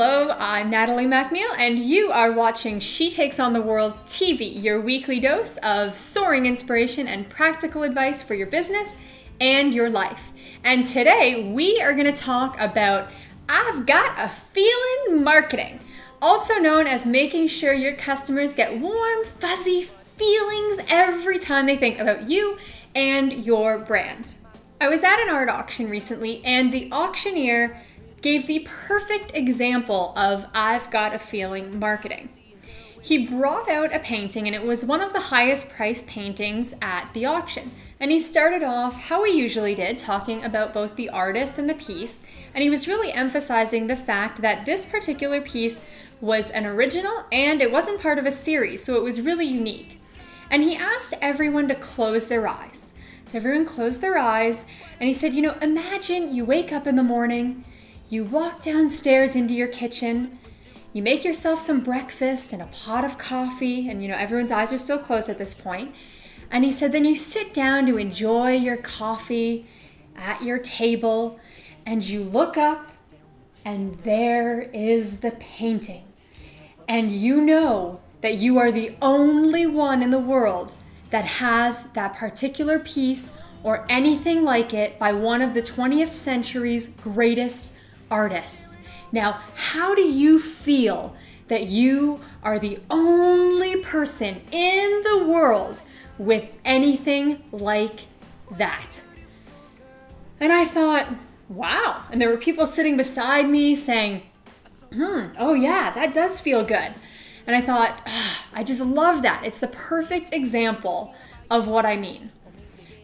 Hello, I'm Natalie McNeil, and you are watching She Takes on the World TV, your weekly dose of soaring inspiration and practical advice for your business and your life. And today we are going to talk about I've got a feeling marketing, also known as making sure your customers get warm, fuzzy feelings every time they think about you and your brand. I was at an art auction recently, and the auctioneer gave the perfect example of I've got a feeling marketing. He brought out a painting, and it was one of the highest priced paintings at the auction. And he started off how he usually did, talking about both the artist and the piece. And he was really emphasizing the fact that this particular piece was an original and it wasn't part of a series, so it was really unique. And he asked everyone to close their eyes. So everyone closed their eyes, and he said, imagine you wake up in the morning, you walk downstairs into your kitchen, you make yourself some breakfast and a pot of coffee, and everyone's eyes are still closed at this point. And he said, then you sit down to enjoy your coffee at your table, and you look up, and there is the painting. And you know that you are the only one in the world that has that particular piece or anything like it by one of the 20th century's greatest artists. Now, how do you feel that you are the only person in the world with anything like that? And I thought, wow. And there were people sitting beside me saying, oh yeah, that does feel good. And I thought, I just love that. It's the perfect example of what I mean.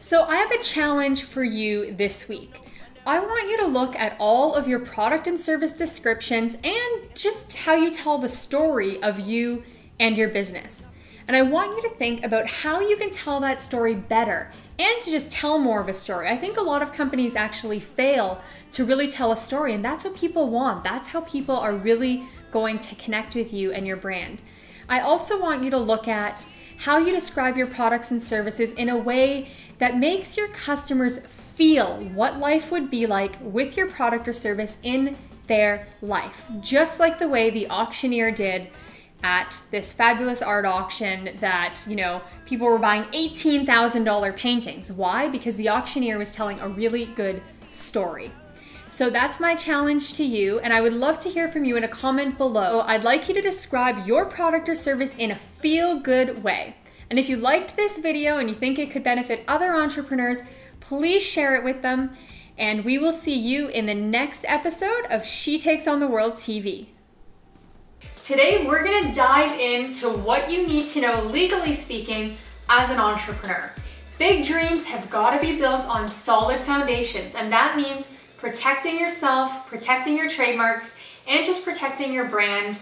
So I have a challenge for you this week. I want you to look at all of your product and service descriptions and just how you tell the story of you and your business. And I want you to think about how you can tell that story better and to just tell more of a story. I think a lot of companies actually fail to really tell a story, and that's what people want. That's how people are really going to connect with you and your brand. I also want you to look at how you describe your products and services in a way that makes your customers feel what life would be like with your product or service in their life. Just like the way the auctioneer did at this fabulous art auction that, people were buying $18,000 paintings. Why? Because the auctioneer was telling a really good story. So that's my challenge to you, and I would love to hear from you in a comment below. I'd like you to describe your product or service in a feel-good way. And if you liked this video and you think it could benefit other entrepreneurs, please share it with them, and we will see you in the next episode of She Takes on the World TV. Today, we're gonna dive into what you need to know, legally speaking, as an entrepreneur. Big dreams have gotta be built on solid foundations, and that means protecting yourself, protecting your trademarks, and just protecting your brand